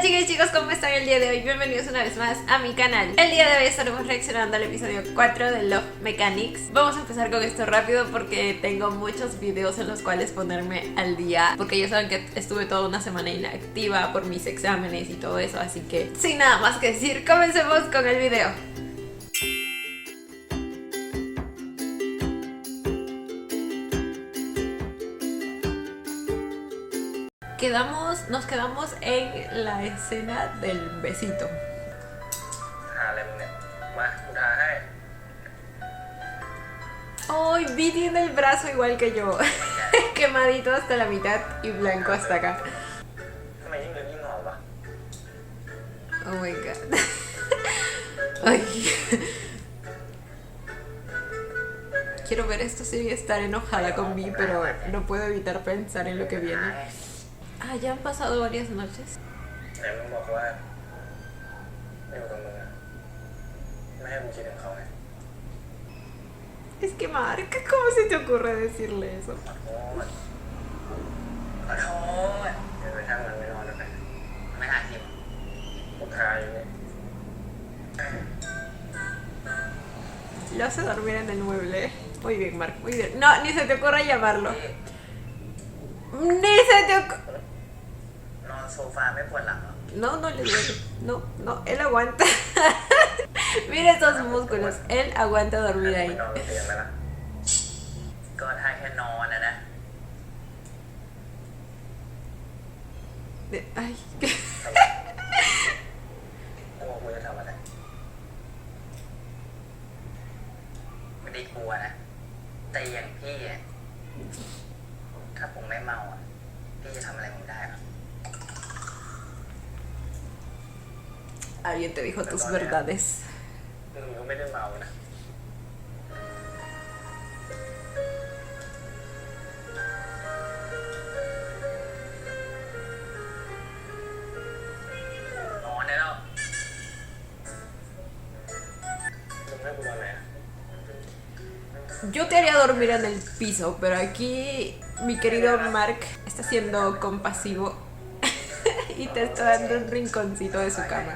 chicas y chicos, ¿cómo están el día de hoy? Bienvenidos una vez más a mi canal. El día de hoy estaremos reaccionando al episodio 4 de Love Mechanics. Vamos a empezar con esto rápido porque tengo muchos videos en los cuales ponerme al día, porque ya saben que estuve toda una semana inactiva por mis exámenes y todo eso, así que sin nada más que decir, comencemos con el video. Nos quedamos en la escena del besito. Ay, Vi tiene el brazo igual que yo, quemadito hasta la mitad y blanco hasta acá. Oh my god. Ay. Quiero ver esto sin estar enojada con Vi, pero no puedo evitar pensar en lo que viene. Ah, ya han pasado varias noches. Es que Mark, ¿cómo se te ocurre decirle eso? Lo hace dormir en el mueble. Muy bien, Mark, muy bien. No, ni se te ocurra llamarlo. Ni se te ocurra. No, no le duele. No, no, él aguanta. Mira esos músculos. Él aguanta dormir ahí. Ay. Alguien te dijo tus verdades. Yo te haría dormir en el piso, pero aquí mi querido Mark está siendo compasivo y te está dando un rinconcito de su cama.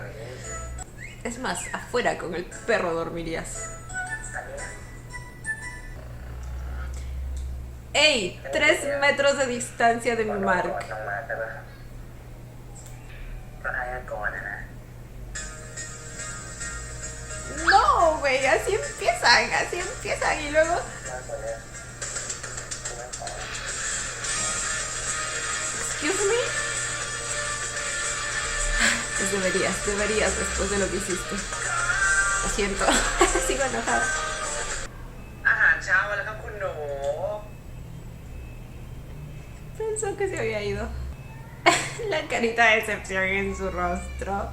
Es más, afuera con el perro dormirías. ¡Ey! 3 metros de distancia de mi Mark. No, güey, así empiezan y luego... Excuse me. Pues deberías después de lo que hiciste. Lo siento, sigo enojada. Pensó que se había ido. La carita de decepción en su rostro.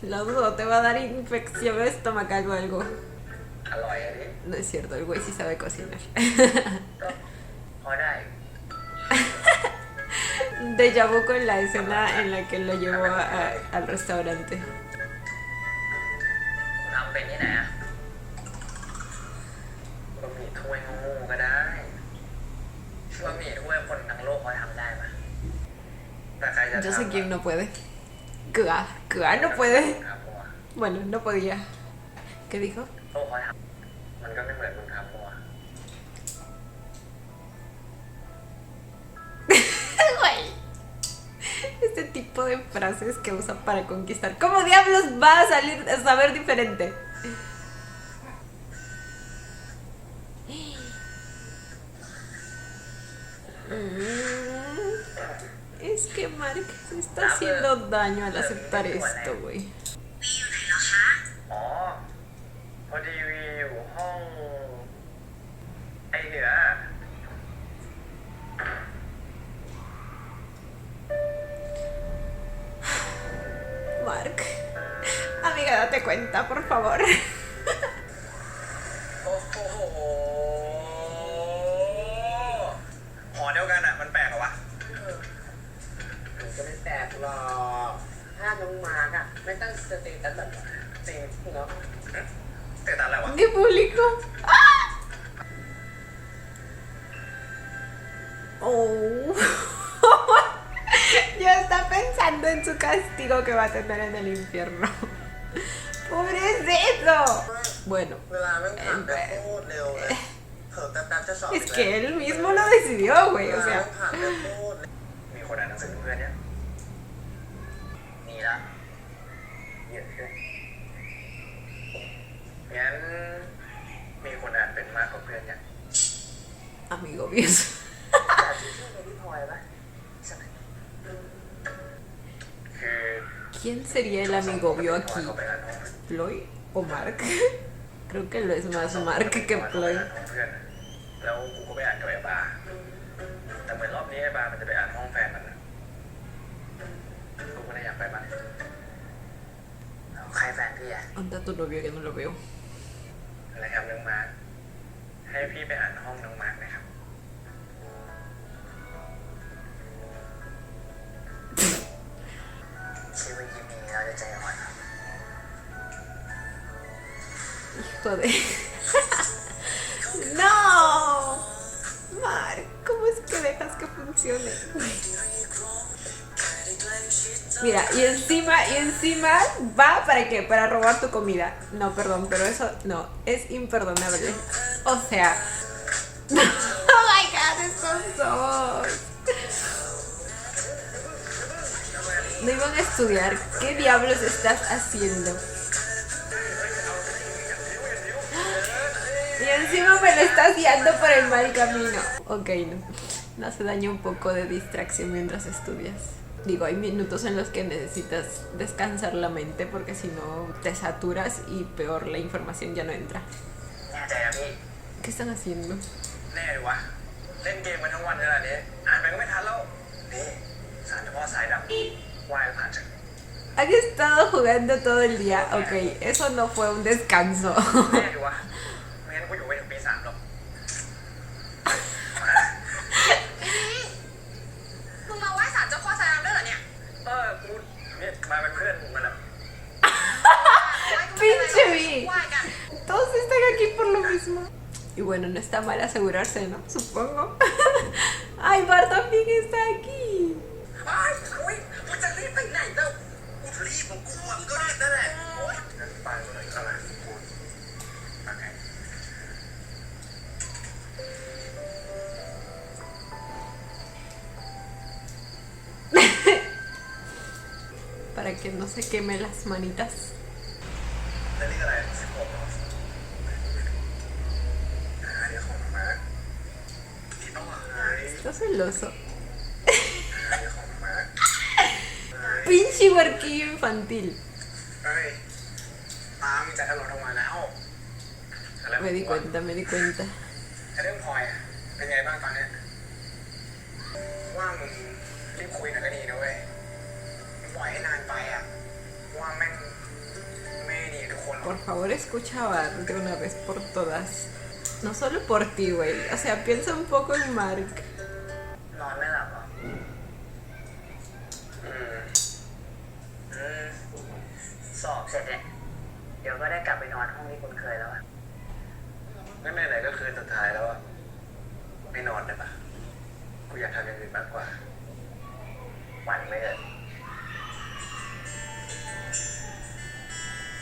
Lo dudo, te va a dar infección estomacal o algo. No es cierto, el güey sí sabe cocinar. Déjà vu con la escena en la que lo llevó al restaurante. Yo sé quién no puede. Kua no puede. Bueno, no podía. ¿Qué dijo? Este tipo de frases que usa para conquistar. ¿Cómo diablos va a saber diferente? Es que Mark se está haciendo daño al aceptar esto, güey. Mark, amiga, date cuenta, por favor. ¿Qué público? ¡Ah! Oh. Ya está pensando en su castigo que va a tener en el infierno. ¡Pobrecito! Bueno, es que él mismo lo decidió, güey, o sea. มีคนอ่านหนังสือเพื่อนเนี่ยมีละเยอะขึ้นงั้นมีคนอ่านเป็นมากกว่าเพื่อนเนี่ย Amigo Bios. แต่ที่ชื่อพี่พลอยปะใช่ไหมคือ ¿Quién sería el amigo Bio พลอย aquí? เขาไปอ่านห้อง ¿Ploy o Mark? Creo que lo es más Mark que Ploy. เพื่อนแล้วกูก็ไปอ่านกับไอ้บาแต่เหมือนรอบนี้ไอ้บามันจะไปอ่านห้องแฟนมันกูก็เลยอยากไปบ้างใครแฟนพี่อะ ¿Dónde está tu novio que no lo veo? อะไรครับน้องมาร์คให้พี่ไปอ่านห้องน้องมาร์คนะครับคิดว่ายิ้มนี้เราจะใจอ่อน Hijo de... ¡No! Mark, ¿cómo es que dejas que funcione? Mira, y encima va para qué, para robar tu comida. No, perdón, pero eso no, es imperdonable. O sea, oh my god, estos dos. No iban a estudiar. ¿Qué diablos estás haciendo? Y encima me lo estás guiando por el mal camino. Ok, no hace daño un poco de distracción mientras estudias. Digo, hay minutos en los que necesitas descansar la mente porque si no te saturas y peor la información ya no entra. แน่ใจนะพี่ ¿Qué están haciendo? แน่เลยวะเล่นเกมมาทั้งวันขนาดนี้อ่านไปก็ไม่ทันแล้วนี่สารเฉพาะสายดำว่ายผ่านฉัน Han estado jugando todo el día. Ok, eso no fue un descanso. แน่ดีวะไม่งั้นกูอยู่ไปถึงปี 3หรอก มึงมาไหว้ศาลเจ้าพ่อสายน้ำด้วยเหรอเนี่ย กูเนี่ยมาเป็นเพื่อนมันอะ Pinche Vi. ไหว้กัน Todos están aquí por lo mismo. Y bueno, no está mal asegurarse, ¿no? Supongo. Ay, Bar también está aquí. ไอ้อุ้ยกูจะรีบไปไหนแล้วกูจะรีบของกูมันก็รีบนั่นแหละโอ๊ยงั้นไปก็เลยก็เลยกูโอเค Para que no se queme las manitas. แล้วนี่อะไร16เหรอเดี๋ยวของมาที่ต้องหาย Está celoso. เดี๋ยวของมา Pinche huerquillo infantil. เฮ้ยตามจะถลนออกมาแล้ว Me di cuenta, me di cuenta. เรื่องพลอยอะเป็นไงบ้างตอนเนี้ยว่ามึงรีบคุยหน่อยก็ดีนะเว้ยมึงปล่อยให้นานไปอะว่าแม่งไม่ดีกับทุกคนหรอก Por favor, escucha a Bar de una vez por todas. No solo por ti, güey. O sea, piensa un poco en Mark. นอนไม่หลับเหรออืมสอบเสร็จเนี่ยเดี๋ยวก็ได้กลับไปนอนห้องที่คุณเคยแล้วอะงั้นไหนๆก็คืนสุดท้ายแล้วอะไม่นอนได้ปะกูอยากทำอย่างอื่นมากกว่าวันเลยอะ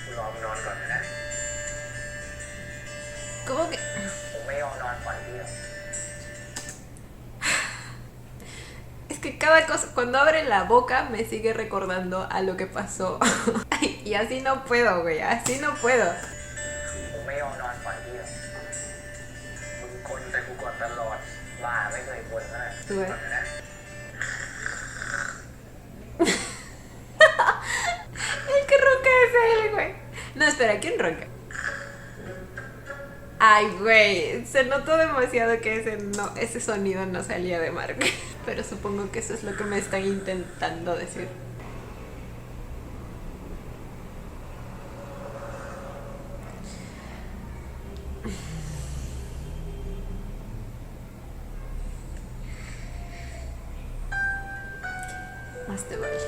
กูรอมึงนอนก่อนนะ ¿Cómo que...? ผมไม่ยอมนอนก่อนพี่หรอก Es que cada cosa, cuando abre la boca, me sigue recordando a lo que pasó. Ay, y así no puedo, güey. Así no puedo. ผมไม่ยอมนอนก่อนพี่หรอกมึงกลแต่กูกดตลอดว่าไม่เคยกลนะ ด้วย ก่อนนะ El que ronca es él, güey. No, espera, ¿quién ronca? Ay, güey, se notó demasiado que ese sonido no salía de Mark. Pero supongo que eso es lo que me están intentando decir. Más te vale.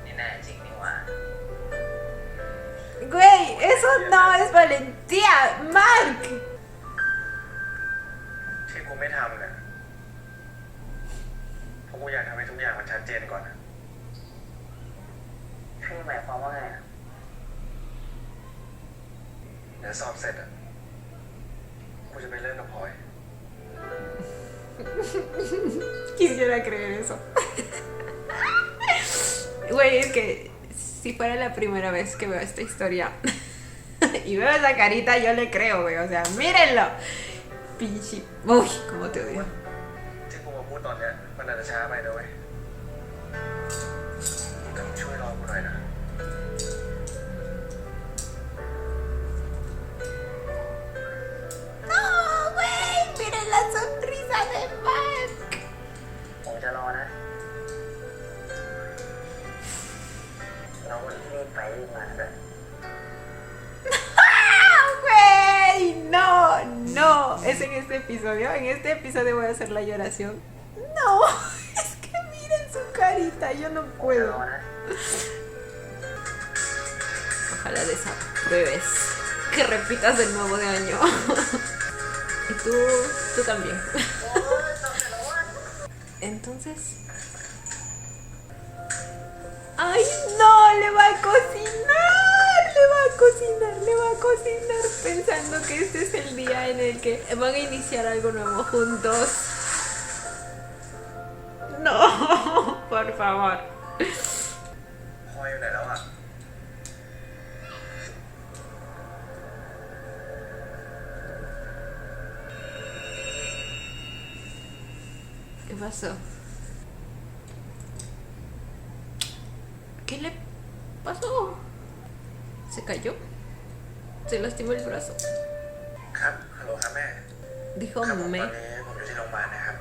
นี่แน่จริงนี่หว่า Güey, eso no es valentía, Mark. ที่กู ไม่ทำเนี่ยเพราะกูอยากทำให้ทุกอย่างมันชัดเจนก่อนนะคือหมายความว่าไงอะเดี๋ยวสอบเสร็จอะกูจะไปเลิกกับพลอย Quisiera creer eso. Güey, es que si fuera la primera vez que veo esta historia y veo esa carita, yo le creo, güey. O sea, mírenlo. Pinche. Uy, cómo te odio. ที่กูมาพูดตอนเนี้ยมันอาจจะช้าไปนะเว้ยแต่มึงช่วยรอกูหน่อยนะ No, güey, miren la sonrisa de Mark. ผมจะรอนะเรารีบไปรีบมาด้วย Güey, no, no. Es en este episodio. En este episodio voy a hacer la lloración. No, es que miren su carita. Yo no จะร puedo. อนะ Ojalá desapruebes. Que repitas de nuevo de año. Y tú también. Entonces. ¡Ay, no! ¡Le va a cocinar! ¡Le va a cocinar! ¡Le va a cocinar! Pensando que este es el día en el que van a iniciar algo nuevo juntos. No, por favor. พลอยอยู่ไหนแล้วอ่ะ ¿Qué pasó? ¿Qué le pasó? ¿Se cayó? ¿Se lastimó el brazo? ครับ ฮัลโหลครับแม่ Dijo ครับผม me. ตอนนี้ผมอยู่ที่โรงพยาบาลนะครับ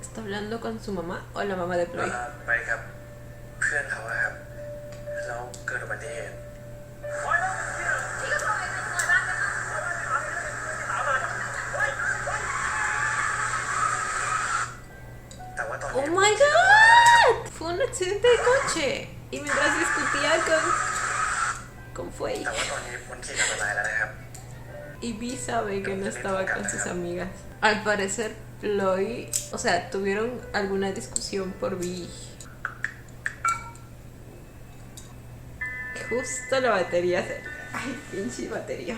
¿Está hablando con su mamá o la mamá de Ploy? ไปกับเพื่อนเขาอะครับแล้วเกิดอุบัติเหตุแต่ว่าตอนนี้ ¡Oh my god! Fue un accidente de coche. Y mientras discutía con Fuey. แต่ว่าตอนนี้พ้นขีดอันตรายแล้วนะครับ Y Vi sabe que no estaba con sus amigas. Al parecer, Ploy, o sea, tuvieron alguna discusión por Vi. Justo la batería se... Ay, pinche batería.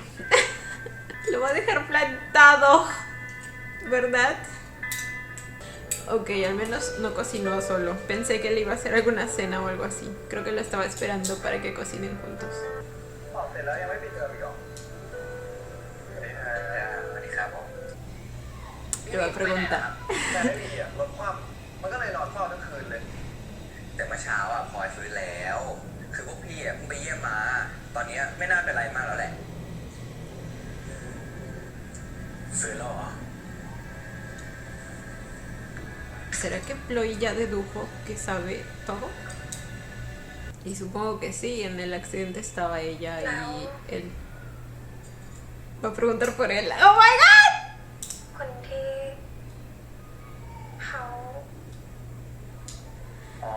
Lo va a dejar plantado, ¿verdad? Ok, al menos no cocinó solo. Pensé que le iba a hacer alguna cena o algo así. Creo que lo estaba esperando para que cocinen juntos. บอกเสร็จแล้วยังไม่ปิดเทอมอีกเหรอสวัสดีครับผม Le va a preguntar. แต่ไม่มีอะรถคว่ำมันก็เลยนอนเฝ้าทั้งคืนเลย แต่เมื่อเช้าอ่ะพลอยฟื้นแล้ว คือพวกพี่อ่ะเพิ่งไปเยี่ยมมา ตอนเนี้ยไม่น่าเป็นไรมากแล้วแหละ ฟื้นแล้วเหรอ ¿Será que Ploy ya dedujo que sabe todo? Y supongo que sí, en el accidente estaba ella y él. Va a preguntar por él. ¡Oh my god! คนที่เขา อ๋อ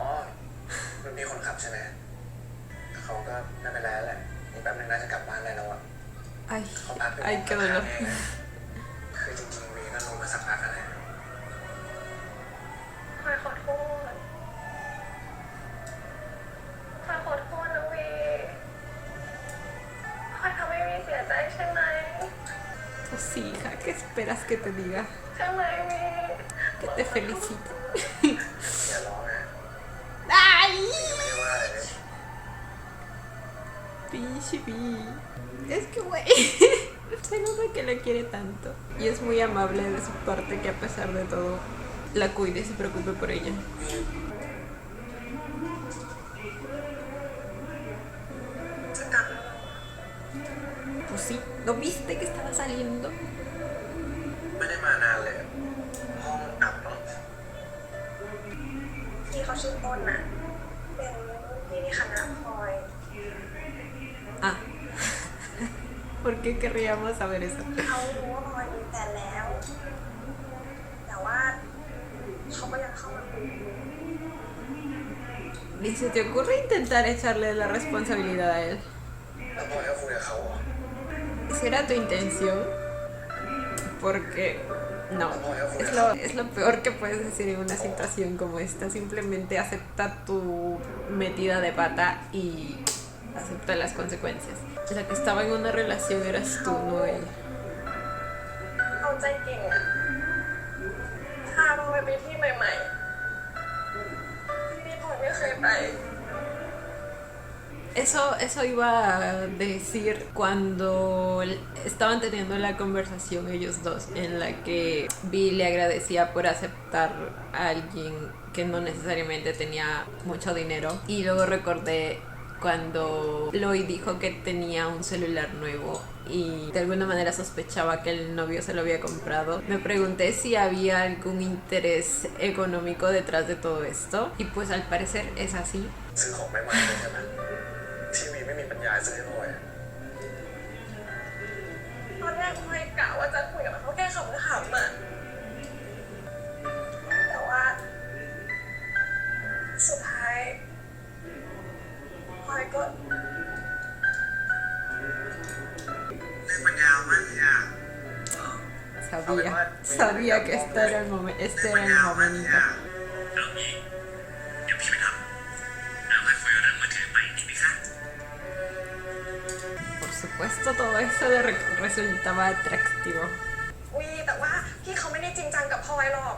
มันมีคนขับใช่ไหมเขาก็ไม่เป็นไรแล้วแหละอีกแป๊บนึงน่าจะกลับบ้านได้แล้วอ่ะ Ay, เขาพักอยู่ ay, qué dolor. คือจริงๆวีก็รู้มาสักพักแล้วแหละ พลอยขอโทษพลอยขอโทษนะวีพลอยทำให้วีเสียใจใช่ไหม Pues sí, hija, ¿qué esperas que te diga? ใช่ไหมวี Que te felicite. อย่าร้องนะ ¡Ay! ไม่ได้ว่าอะไรเลย Pinche Vi. Es que, güey, se nota que la quiere tanto. Y es muy amable de su parte que a pesar de todo la cuide y se preocupe por ella. จะกลับแล้ว Pues sí, ¿no viste que estaba saliendo? ไม่ได้มานานเลยห้องอับเนาะ พี่เขาชื่อต้นน่ะเป็นพี่ที่คณะพลอย Ah. ¿Por qué querríamos saber eso? เขารู้ว่าพลอยมีแฟนแล้ว แต่ว่าเขาก็ยังเข้ามาคุย ¿Ni se te ocurre intentar echarle la responsabilidad a él? แล้วพลอยก็คุยกับเขาเหรอ ¿Esa era tu intención? Porque No, es lo peor que puedes decir en una situación como esta. Simplemente acepta tu metida de pata y acepta las consecuencias. La que estaba en una relación eras tú, no él. เอาใจเก่งอะพาพลอยไปที่ใหม่ๆที่พลอยไม่เคยไป Eso iba a decir cuando estaban teniendo la conversación ellos dos, en la que Vi le agradecía por aceptar a alguien que no necesariamente tenía mucho dinero. Y luego recordé cuando Lloyd dijo que tenía un celular nuevo y de alguna manera sospechaba que el novio se lo había comprado. Me pregunté si había algún interés económico detrás de todo esto y pues al parecer es así. ซื้อของใหม่ๆเลยใช่ไหมที่วีไม่มีปัญญาซื้อให้พลอยอะ ตอนแรกพลอยกะว่าจะคุยกับเขาแค่ขำๆอะแต่ว่าสุดท้ายพลอยก็ เรื่องมันยาวมากเลยอะ Sabía que este era el momento. เอางี้เดี๋ยวพี่ไปทำแล้วค่อยคุยเรื่องมือถือใหม่ดีไหมคะ Por supuesto, todo eso le resultaba atractivo. วีแต่ว่าพี่เขาไม่ได้จริงจังกับพลอยหรอก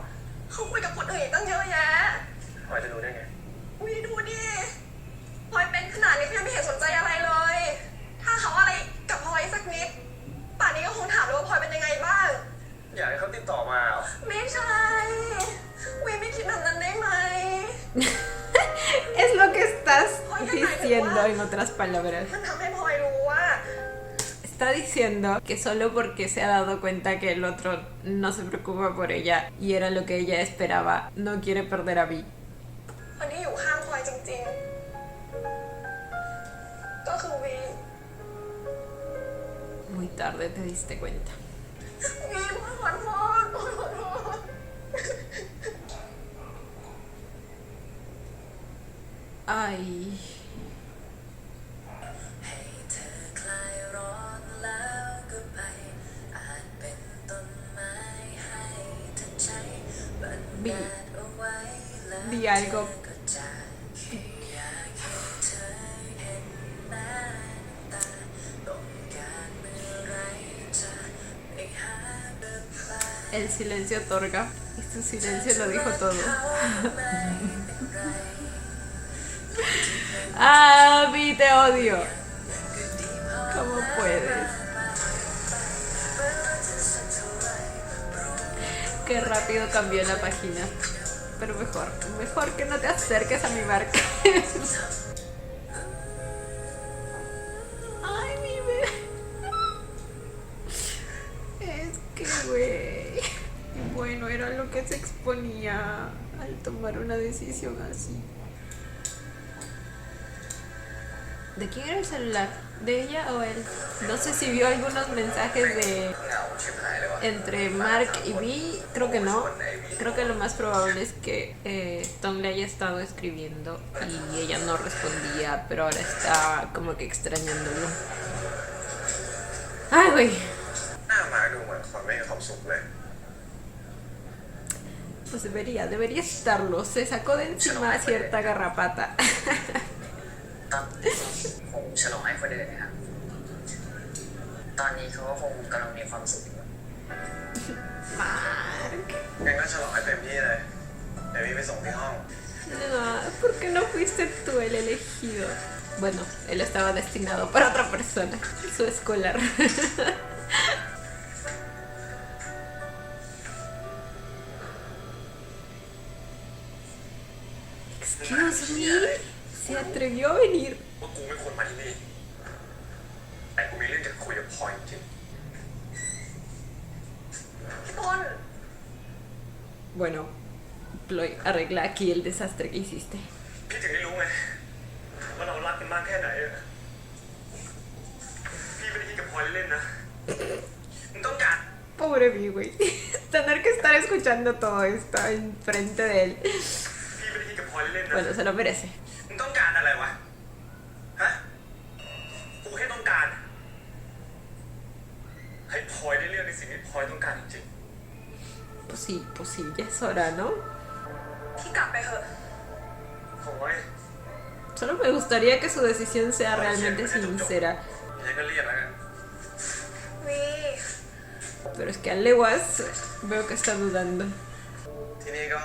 เขาคุยกับคนอื่นอีกตั้งเยอะแยะ พลอยจะรู้ได้ไง วีดูดิพลอยเป็นขนาดนี้เขายังไม่เห็นสนใจอะไรเลย ถ้าเขาอะไรกับพลอยสักนิดป่านนี้ก็คงถามเลยว่าพลอยเป็นยังไงบ้าง อยากให้เขาติดต่อมาเหรอ ไม่ใช่วีไม่คิดแบบนั้นได้ไหม Es lo que estás diciendo en otras palabras. มันทำให้พลอยรู้ว่า Está diciendo que solo porque se ha dado cuenta que el otro no se preocupa por ella y era lo que ella esperaba, no quiere perder a Vi. คนที่อยู่ข้างพลอยจริงๆก็คือวี Muy tarde te diste cuenta. วีพลอยขอโทษพลอยขอโทษ Ay. ให้เธอคลายร้อนแล้วก็ไปอาจเป็นต้นไม้ให้เธอใช้บังแดดเอาไว้แล้ว Di algo. ก็จะแค่อยากให้เธอเห็นหน้าตาต้องการเมื่อไรจะไปหาเดินไป El silencio otorga. Y su silencio lo dijo todo. Ah, Vi, te odio. ¿Cómo puedes? Qué rápido cambió la página. Pero mejor que no te acerques a mi barca. Ay, mi bebé. Es que, güey. Bueno, era lo que se exponía al tomar una decisión así. ¿De quién era el celular? ¿De ella o él? No sé si vio algunos mensajes de เหงาชิบหายเลยวะ entre Mark y Vi. Creo que no. Creo que lo más probable es que Tom le haya estado escribiendo y ella no respondía, pero ahora está como que extrañándolo. Ay, güey. หน้าม้าดูเหมือนคนไม่มีความสุขเลย Pues debería estarlo. Se sacó de encima cierta garrapata. ผมฉลองให้คนอื่นนะครับตอนนี้เขาก็คงกำลังมีความสุขอยู่ Mark. งั้นก็ฉลองให้เต็มที่เลย เดี๋ยวพี่ไปส่งที่ห้อง No, ¿por qué no fuiste tú el elegido? Bueno, él estaba destinado para otra persona, su escolar. Excuse me, se atrevió a venir. ว่ากูไม่ควรมาที่นี่ แต่กูมีเรื่องจะคุยกับพลอยจริง พี่ต้น Bueno, Ploy, arregla aquí el desastre que hiciste. พี่ถึงได้รู้ไงว่าเรารักกันมากแค่ไหนอะพี่ไม่ได้คิดกับพลอยเล่นๆนะมึงต้องการ Pobre Mi, güey. Tener que estar escuchando todo esto enfrente de él. พี่ไม่ได้คิดกับพลอยเล่นๆนะ Bueno, se lo merece. มึงต้องการอะไรวะ ฮะ กูแค่ต้องการ ให้พลอยได้เลือกในสิ่งที่พลอยต้องการจริงๆ pues sí, ya es hora, ¿no? ที่กลับไปเถอะ โอ้ย Solo me gustaría que su decisión sea realmente sincera. ยังก็เรียกแล้วกัน วี Pero es que a leguas veo que está dudando. ที่นี่ก็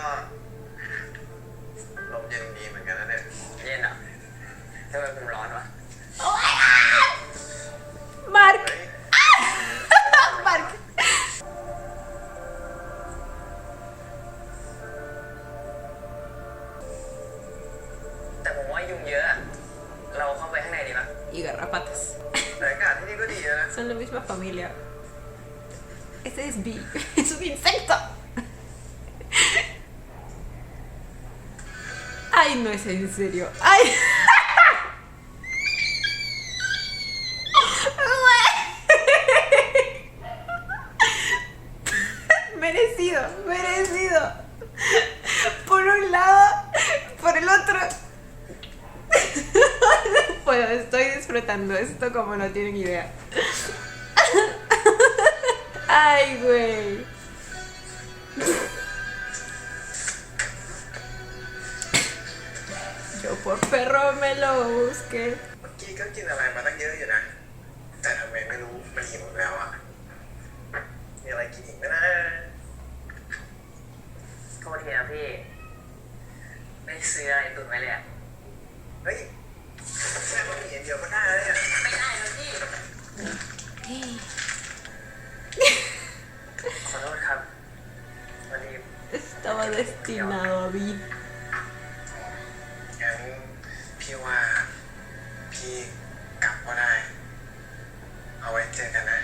ลมเย็นดีเหมือนกันนะเนี่ย เย็นอ่ะทำไมผมร้อนวะ Mark, เฮ้ย Mark. แต่ผมว่ายุงเยอะอะเราเข้าไปข้างในดีปะ Y garrapatas. แต่อากาศที่นี่ก็ดีนะ Son la misma familia. Ese es Bee. Es un insecto. Ay, no es en serio. Ay. Merecido, merecido. Por un lado, por el otro. No puedo, estoy disfrutando esto como no tienen idea. Ay, güey. Yo por perro me lo busqué. เมื่อกี้ก็กินอะไรมาตั้งเยอะอยู่นะ แต่ทำไมไม่รู้มันหิวแล้วอ่ะ มีอะไรกินอีกไหมนะ โทษทีนะพี่ ไม่ซื้ออะไรตุนไว้เลยอะ เฮ้ยแค่บะหมี่อย่างเดียวก็ได้แล้วเนี่ย ไม่ได้เลยพี่ ขอโทษครับวันนี้ Estaba destinado a Bee. งั้นพี่ว่าพี่กลับก็ได้ เอาไว้เจอกันนะ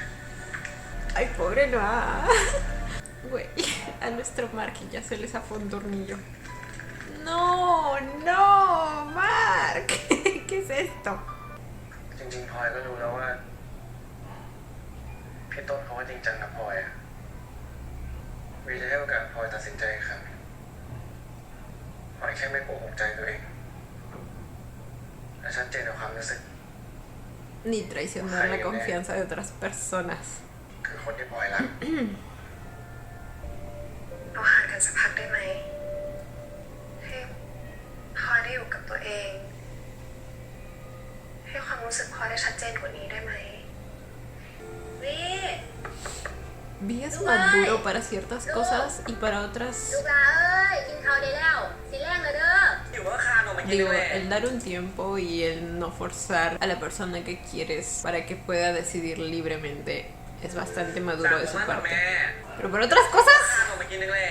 Ay, pobre Noah. Güey, a nuestro Mark ya se le zafó un tornillo. No, no, Mark. ¿Qué es esto? จริงๆพลอยก็รู้แล้วว่า พี่ต้นเขาก็จริงจังกับพลอยอะวีจะให้โอกาสพลอยตัดสินใจอีกครั้งพลอยแค่ไม่โกหกใจตัวเองและชัดเจนกับความรู้สึก Ni traicionar la confianza de otras personas. คือคนที่พลอยรัก เราห่างกันสักพักได้ไหมให้พลอยได้อยู่กับตัวเอง ให้ความรู้สึกพลอยได้ชัดเจนกว่านี้ได้ไหมวี Bee es maduro para ciertas cosas y para otras. ลูกหลานเอ้ย กินข้าวได้แล้ว สิแรงแล้วเด้อ อยู่ว่าคานออกมากิน Digo, เลย el dar un tiempo y el no forzar a la persona que quieres para que pueda decidir libremente es bastante maduro de su แม่ parte. Pero por otras cosas, คานออกมากินเลย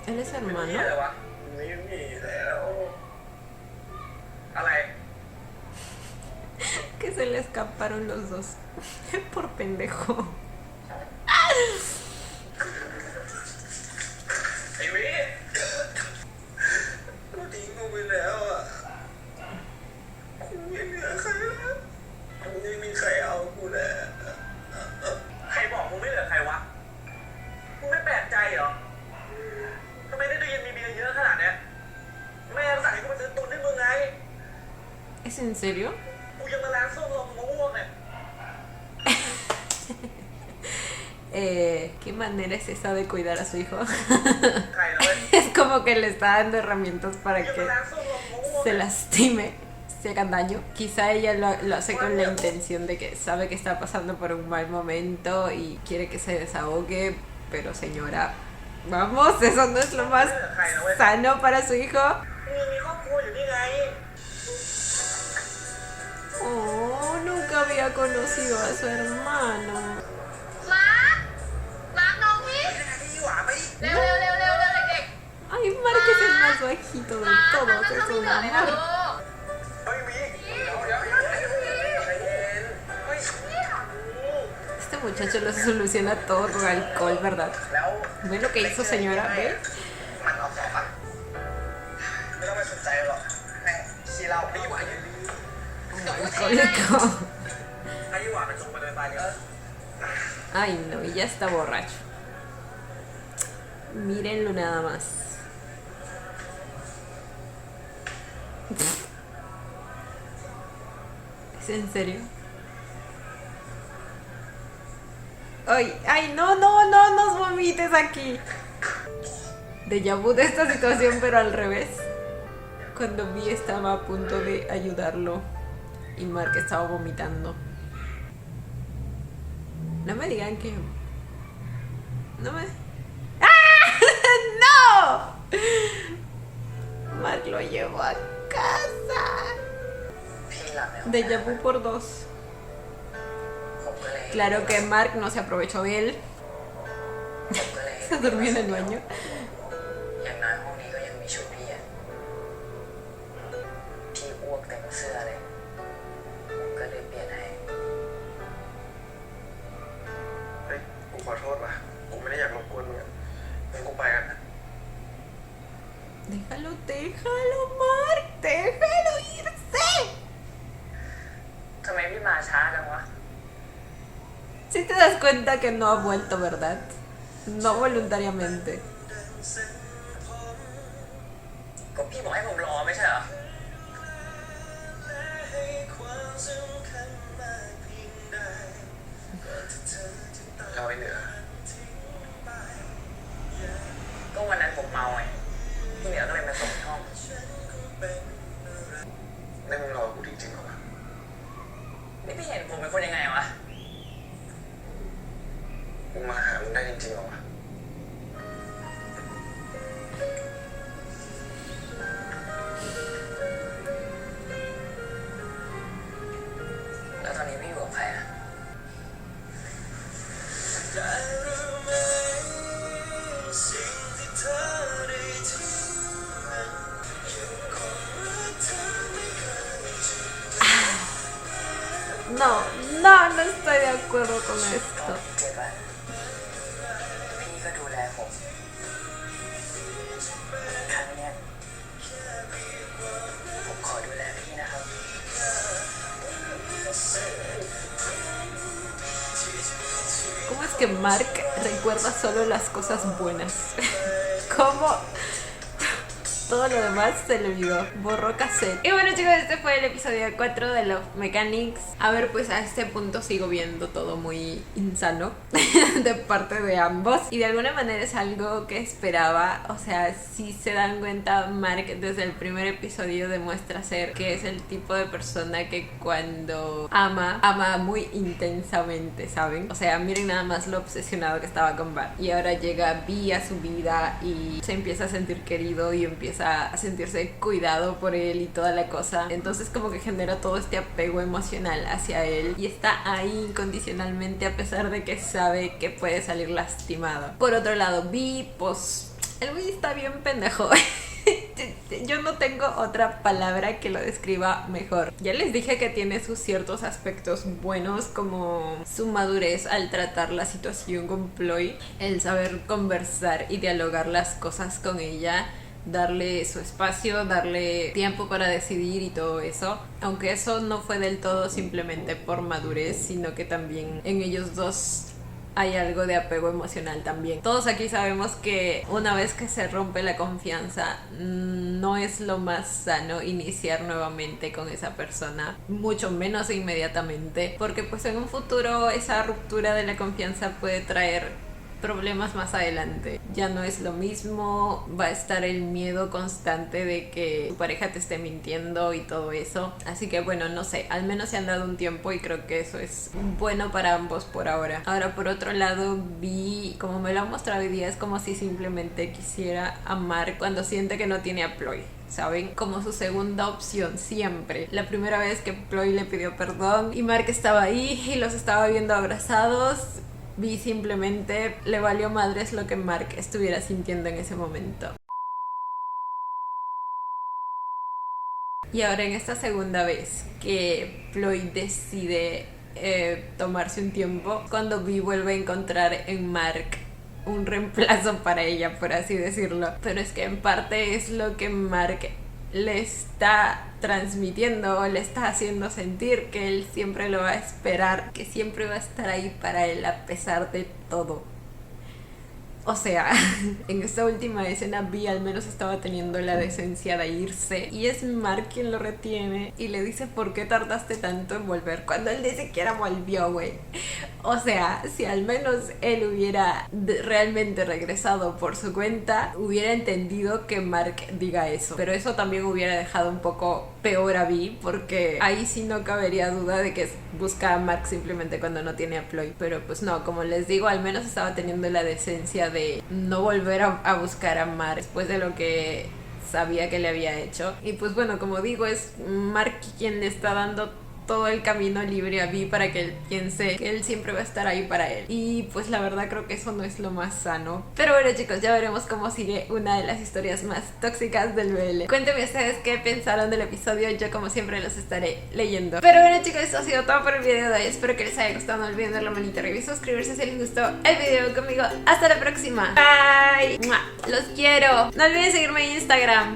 él es นี่ hermano. อะไรวะ ไม่มีแล้ว อะไร Que se le escaparon los dos. Por pendejo. ไอ้วิกูทิ้งกูไปแล้วอ่ะกูไม่เหลือใครแล้วกูไม่มีใครเอากูแล้ว ใครบอกมึงไม่เหลือใครวะมึงไม่แปลกใจเหรอทำไมได้ตู้เย็นมีเบียร์เยอะขนาดเนี้ยแม่สั่งให้กูไปซื้อตุนให้มึงไง ¿Es en serio? กูยังมาล้างส้มลงมะม่วงเนี่ย ¿Qué manera es esa de cuidar a su hijo? ใครแล้วเว้ย Es como que le está dando herramientas para ยังมา que ล้างส้มลงมะม่วง se lastime, se hagan daño. Quizá ella lo hace con la intención de que sabe que está pasando por un mal momento y quiere que se desahogue, pero señora, vamos, eso no es lo más sano para su hijo. มึงมีครอบครัวอยู่นี่ไง Oh, nunca había conocido a su hermano. มาร์คน้องพี่ ที่หวาไป เร็วเร็วเร็วเร็วเร็วเด็ก Ay, Mark es el más bajito ๆ de มาร์ค todos, นั่ง es ข้าง un เหนือเลยนะ amor. ลูก เฮ้ยวิเดี๋ยว ใจเย็นเฮ้ย Este muchacho lo soluciona todo con alcohol, ¿verdad? แล้ว ¿Ven lo que hizo, señora? ¿Ven? มันเอาสอบอ่ะไม่ต้องไปสนใจหรอกแม่งขี้เหล้าไม่ไหว Alcohólico. ให้หวาไปส่งมาเลยไปเออ Ay, no, y ya está borracho. Mírenlo nada más. ¿Es en serio? Ay, no nos vomites aquí. Déjà vu de esta situación, pero al revés. Cuando Vi estaba a punto de ayudarlo y Mark estaba vomitando. No me digan que... No me... ¡Ah! ¡No! Mark lo llevó a casa. พี่หลับในห้อง Déjà vu por dos. ผมก็เลย Claro que Mark no se aprovechó de él. ผมก็เลย Se durmió en el baño. อย่างน้อยห้องนี้ก็ยังมีชุดพี่อ่ะพี่อ้วกเต็มเสื้อเลยผมก็เลยเปลี่ยนให้เฮ้ยกูขอโทษว่ะกูไม่ได้อยากรบกวนมึงอ่ะงั้นกูไปกันนะ Déjalo, Mark. Déjalo irse. ทำไมพี่มาช้าจังวะ Si te das cuenta que no ha vuelto, ¿verdad? No voluntariamente. ก็พี่บอกให้ผมรอไม่ใช่เหรอเราไปเหนือก็วันนั้นผมเมาไงพี่เหนือก็เลยมาส่งที่ห้องนั่นมึงรอกูจริงๆเหรอวะนี่พี่เห็นผมเป็นคนยังไงวะกูมาหามึงได้จริงๆเหรอวะแล้วตอนนี้พี่อยู่กับใครอะNo estoy de acuerdo con esto. เจ็บอะพี่ก็ดูแลผมครั้งเนี้ยผมขอดูแลพี่นะครับ ¿Cómo es que Mark recuerda solo las cosas buenas? ¿Cómo? Todo lo demás se le olvidó, borró cassette. Y bueno chicos, este fue el episodio 4 de Love Mechanics. A ver, pues a este punto sigo viendo todo muy insano de parte de ambos. Y de alguna manera es algo que esperaba. O sea, si se dan cuenta, Mark desde el primer episodio demuestra ser que es el tipo de persona que cuando ama muy intensamente, ¿saben? O sea, miren nada más lo obsesionado que estaba con Bart. Y ahora llega Vi a su vida y se empieza a sentir querido y empieza a sentirse cuidado por él y toda la cosa. Entonces como que genera todo este apego emocional hacia él y está ahí incondicionalmente a pesar de que sabe que puede salir lastimado. Por otro lado, Vi, pues el Vi está bien pendejo. Yo no tengo otra palabra que lo describa mejor. Ya les dije que tiene sus ciertos aspectos buenos, como su madurez al tratar la situación con Ploy, el saber conversar y dialogar las cosas con ella, darle su espacio, darle tiempo para decidir y todo eso. Aunque eso no fue del todo simplemente por madurez, sino que también en ellos dos hay algo de apego emocional también. Todos aquí sabemos que una vez que se rompe la confianza, no es lo más sano iniciar nuevamente con esa persona, mucho menos inmediatamente, porque pues en un futuro esa ruptura de la confianza puede traer problemas más adelante. Ya no es lo mismo, va a estar el miedo constante de que tu pareja te esté mintiendo y todo eso. Así que bueno, no sé, al menos se han dado un tiempo y creo que eso es bueno para ambos por ahora. Ahora por otro lado, Vi, como me lo han mostrado hoy día, es como si simplemente quisiera amar cuando siente que no tiene a Ploy, ¿saben? Como su segunda opción siempre. La primera vez que Ploy le pidió perdón y Mark estaba ahí y los estaba viendo abrazados, Vi simplemente le valió madres lo que Mark estuviera sintiendo en ese momento. Y ahora en esta segunda vez que Ploy decide tomarse un tiempo, cuando Vi vuelve a encontrar en Mark un reemplazo para ella, por así decirlo. Pero es que en parte es lo que Mark le está transmitiendo o le está haciendo sentir, que él siempre lo va a esperar, que siempre va a estar ahí para él a pesar de todo. O sea, en esta última escena Vi al menos estaba teniendo la decencia de irse y es Mark quien lo retiene y le dice ¿por qué tardaste tanto en volver? Cuando él ni siquiera volvió, güey. O sea, si al menos él hubiera realmente regresado por su cuenta, hubiera entendido que Mark diga eso. Pero eso también hubiera dejado un poco peor a Vi, porque ahí sí no cabería duda de que busca a Mark simplemente cuando no tiene a Ploy. Pero pues no, como les digo, al menos estaba teniendo la decencia de no volver a buscar a Mark después de lo que sabía que le había hecho. Y pues bueno, como digo, es Mark quien le está dando todo el camino libre a Vi para que él piense que él siempre va a estar ahí para él. Y pues la verdad creo que eso no es lo más sano. Pero bueno, chicos, ya veremos cómo sigue una de las historias más tóxicas del BL. Cuéntenme ustedes qué pensaron del episodio. Yo como siempre los estaré leyendo. Pero bueno, chicos, eso ha sido todo por el video de hoy. Espero que les haya gustado. No olviden darle la manita arriba y suscribirse si les gustó el video conmigo. Hasta la próxima. Bye. ¡Mua! Los quiero. No olviden seguirme en Instagram.